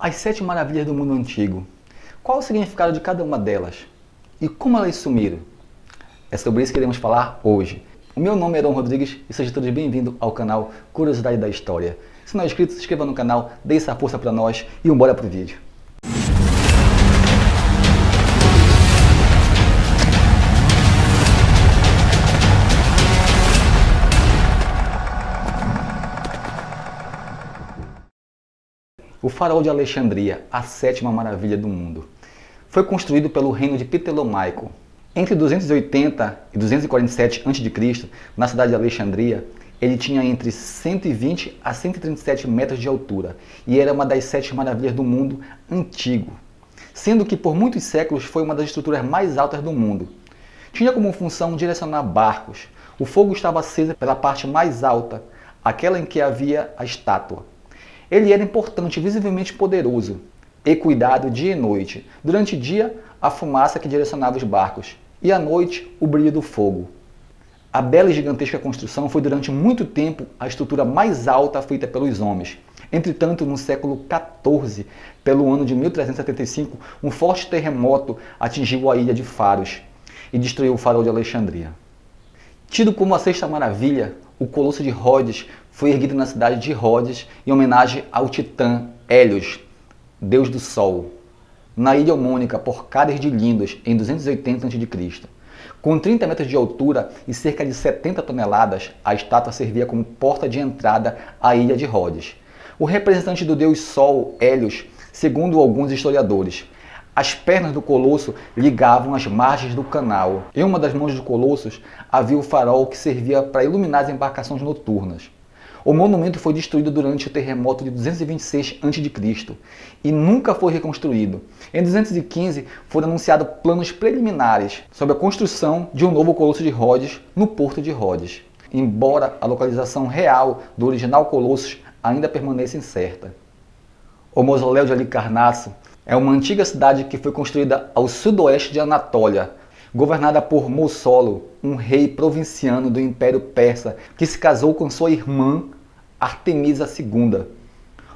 As 7 maravilhas do mundo antigo. Qual o significado de cada uma delas? E como elas sumiram? É sobre isso que iremos falar hoje. O meu nome é Heron Rodrigues e seja todos bem-vindos ao canal Curiosidade da História. Se não é inscrito, se inscreva no canal, dê essa força para nós e bora pro vídeo. O Faraó de Alexandria, a 7ª maravilha do mundo, foi construído pelo reino de Ptolomaico. Entre 280 e 247 a.C., na cidade de Alexandria, ele tinha entre 120 a 137 metros de altura e era uma das 7 maravilhas do mundo antigo, sendo que por muitos séculos foi uma das estruturas mais altas do mundo. Tinha como função direcionar barcos. O fogo estava aceso pela parte mais alta, aquela em que havia a estátua. Ele era importante, visivelmente poderoso e cuidado dia e noite. Durante o dia, a fumaça que direcionava os barcos e à noite, o brilho do fogo. A bela e gigantesca construção foi durante muito tempo a estrutura mais alta feita pelos homens. Entretanto, no século XIV, pelo ano de 1375, um forte terremoto atingiu a ilha de Faros e destruiu o Faraó de Alexandria. Tido como a 6ª maravilha, o Colosso de Rhodes foi erguido na cidade de Rhodes em homenagem ao titã Hélios, deus do sol, na ilha homônica por Cálice de Lindos, em 280 a.C. Com 30 metros de altura e cerca de 70 toneladas, a estátua servia como porta de entrada à ilha de Rhodes. O representante do deus Sol, Hélios, segundo alguns historiadores, as pernas do colosso ligavam as margens do canal. Em uma das mãos do colosso havia o farol que servia para iluminar as embarcações noturnas. O monumento foi destruído durante o terremoto de 226 a.C. e nunca foi reconstruído. Em 215 foram anunciados planos preliminares sobre a construção de um novo Colosso de Rhodes no porto de Rhodes, embora a localização real do original Colosso ainda permaneça incerta. O mausoléu de Halicarnasso é uma antiga cidade que foi construída ao sudoeste de Anatólia, governada por Moussolo, um rei provinciano do Império Persa, que se casou com sua irmã Artemisa II.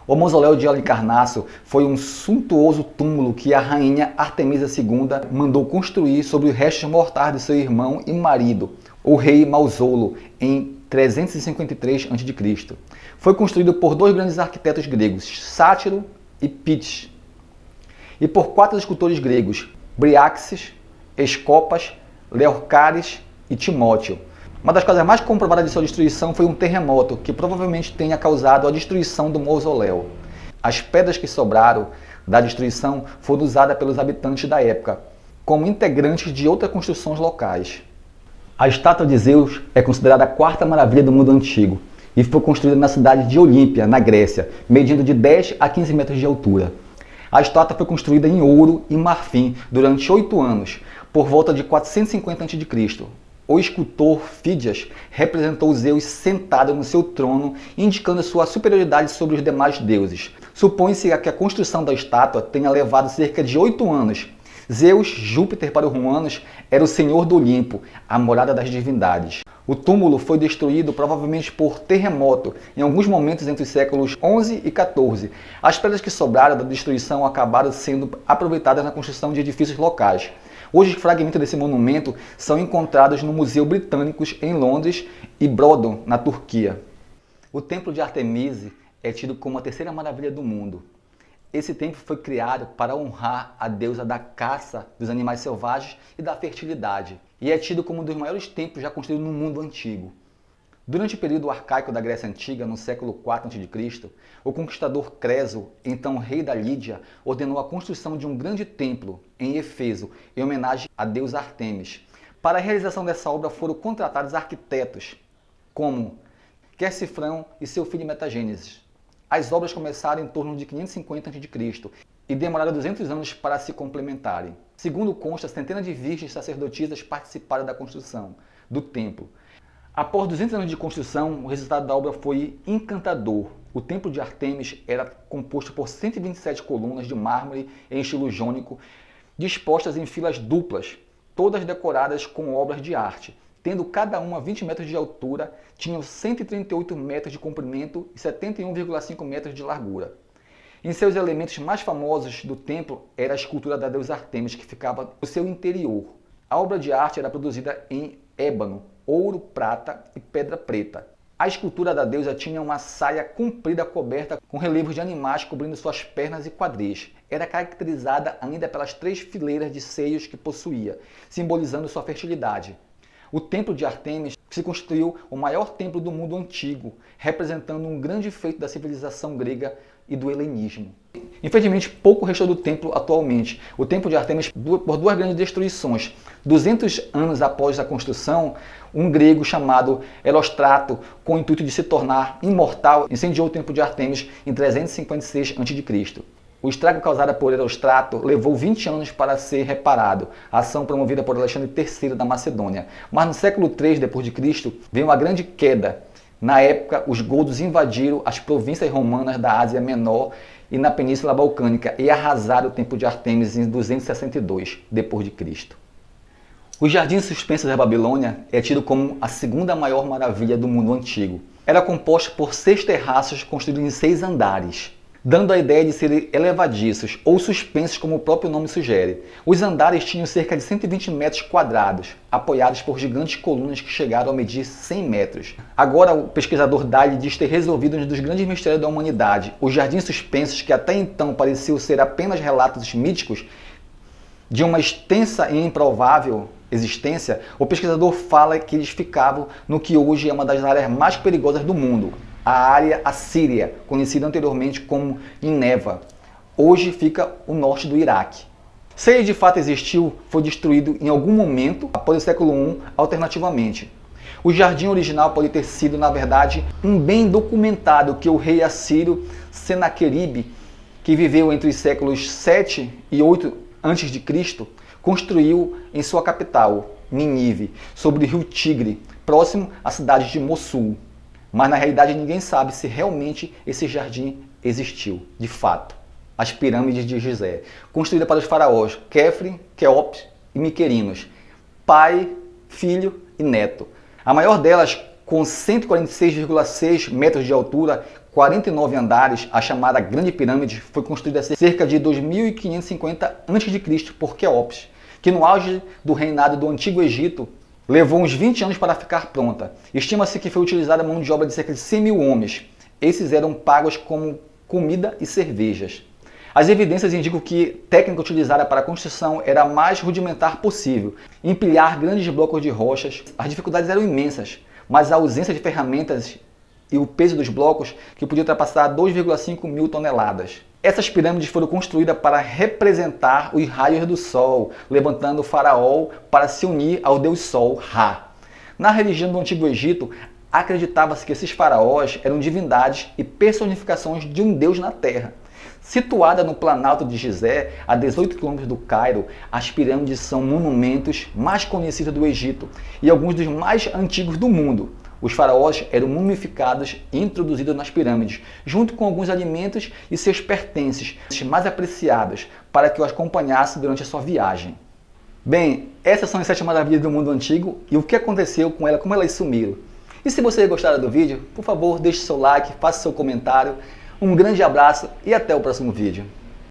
O mausoléu de Halicarnasso foi um suntuoso túmulo que a rainha Artemisa II mandou construir sobre os restos mortais de seu irmão e marido, o rei Mausollo, em 353 a.C. Foi construído por 2 grandes arquitetos gregos, Sátiro e Pitys, e por 4 escultores gregos, Briaxes, Escopas, Leorcares e Timóteo. Uma das causas mais comprovadas de sua destruição foi um terremoto, que provavelmente tenha causado a destruição do mausoléu. As pedras que sobraram da destruição foram usadas pelos habitantes da época, como integrantes de outras construções locais. A estátua de Zeus é considerada a 4ª maravilha do mundo antigo e foi construída na cidade de Olímpia, na Grécia, medindo de 10 a 15 metros de altura. A estátua foi construída em ouro e marfim durante 8 anos, por volta de 450 a.C. O escultor Fídias representou Zeus sentado no seu trono, indicando sua superioridade sobre os demais deuses. Supõe-se que a construção da estátua tenha levado cerca de 8 anos. Zeus, Júpiter para os romanos, era o senhor do Olimpo, a morada das divindades. O túmulo foi destruído provavelmente por terremoto em alguns momentos entre os séculos 11 e 14. As pedras que sobraram da destruição acabaram sendo aproveitadas na construção de edifícios locais. Hoje, fragmentos desse monumento são encontrados no Museu Britânico em Londres e Bodrum, na Turquia. O Templo de Artemise é tido como a 3ª maravilha do mundo. Esse templo foi criado para honrar a deusa da caça dos animais selvagens e da fertilidade, e é tido como um dos maiores templos já construídos no mundo antigo. Durante o período arcaico da Grécia Antiga, no século IV a.C., o conquistador Creso, então rei da Lídia, ordenou a construção de um grande templo em Éfeso, em homenagem à deusa Ártemis. Para a realização dessa obra foram contratados arquitetos, como Quercifrão e seu filho Metagênesis. As obras começaram em torno de 550 a.C. e demoraram 200 anos para se complementarem. Segundo consta, centenas de virgens sacerdotisas participaram da construção do templo. Após 200 anos de construção, o resultado da obra foi encantador. O templo de Ártemis era composto por 127 colunas de mármore em estilo jônico, dispostas em filas duplas, todas decoradas com obras de arte. Tendo cada uma 20 metros de altura, tinham 138 metros de comprimento e 71,5 metros de largura. Em seus elementos mais famosos do templo era a escultura da deusa Ártemis, que ficava no seu interior. A obra de arte era produzida em ébano, ouro, prata e pedra preta. A escultura da deusa tinha uma saia comprida coberta com relevos de animais cobrindo suas pernas e quadris. Era caracterizada ainda pelas 3 fileiras de seios que possuía, simbolizando sua fertilidade. O templo de Ártemis se construiu o maior templo do mundo antigo, representando um grande feito da civilização grega e do helenismo. Infelizmente, pouco restou do templo atualmente. O templo de Ártemis, por 2 grandes destruições. 200 anos após a construção, um grego chamado Herostrato, com o intuito de se tornar imortal, incendiou o templo de Ártemis em 356 a.C. O estrago causado por Herostrato levou 20 anos para ser reparado, a ação promovida por Alexandre III da Macedônia. Mas no século III d.C. veio uma grande queda. Na época, os godos invadiram as províncias romanas da Ásia Menor e na Península Balcânica e arrasaram o templo de Ártemis em 262 d.C. O Jardim Suspenso da Babilônia é tido como a segunda maior maravilha do mundo antigo. Era composto por 6 terraços construídos em 6 andares, dando a ideia de serem elevadiços ou suspensos, como o próprio nome sugere. Os andares tinham cerca de 120 metros quadrados, apoiados por gigantes colunas que chegaram a medir 100 metros. Agora o pesquisador Dali diz ter resolvido um dos grandes mistérios da humanidade. Os jardins suspensos, que até então pareciam ser apenas relatos míticos de uma extensa e improvável existência, o pesquisador fala que eles ficavam no que hoje é uma das áreas mais perigosas do mundo, a área assíria, conhecida anteriormente como Nineva. Hoje fica o norte do Iraque. Se ele de fato existiu, foi destruído em algum momento após o século I, alternativamente. O jardim original pode ter sido, na verdade, um bem documentado que o rei assírio Senaqueribe, que viveu entre os séculos 7 e 8 a.C., construiu em sua capital, Nínive, sobre o rio Tigre, próximo à cidade de Mossul. Mas na realidade ninguém sabe se realmente esse jardim existiu, de fato. As pirâmides de Gizé, construída para os faraós Quefre, Quéops e Miquerinos, pai, filho e neto. A maior delas, com 146,6 metros de altura, 49 andares, a chamada Grande Pirâmide, foi construída cerca de 2550 a.C. por Quéops, que no auge do reinado do Antigo Egito levou uns 20 anos para ficar pronta. Estima-se que foi utilizada mão de obra de cerca de 100 mil homens. Esses eram pagos como comida e cervejas. As evidências indicam que a técnica utilizada para a construção era a mais rudimentar possível. Empilhar grandes blocos de rochas, as dificuldades eram imensas, mas a ausência de ferramentas e o peso dos blocos, que podia ultrapassar 2,5 mil toneladas. Essas pirâmides foram construídas para representar os raios do sol, levantando o faraó para se unir ao deus Sol, Ra. Na religião do Antigo Egito, acreditava-se que esses faraós eram divindades e personificações de um deus na terra. Situada no Planalto de Gizé, a 18 km do Cairo, as pirâmides são monumentos mais conhecidos do Egito e alguns dos mais antigos do mundo. Os faraós eram mumificados e introduzidos nas pirâmides, junto com alguns alimentos e seus pertences mais apreciados, para que os acompanhassem durante a sua viagem. Bem, essas são as 7 maravilhas do mundo antigo e o que aconteceu com elas, como elas sumiram. E se você gostaram do vídeo, por favor, deixe seu like, faça seu comentário. Um grande abraço e até o próximo vídeo.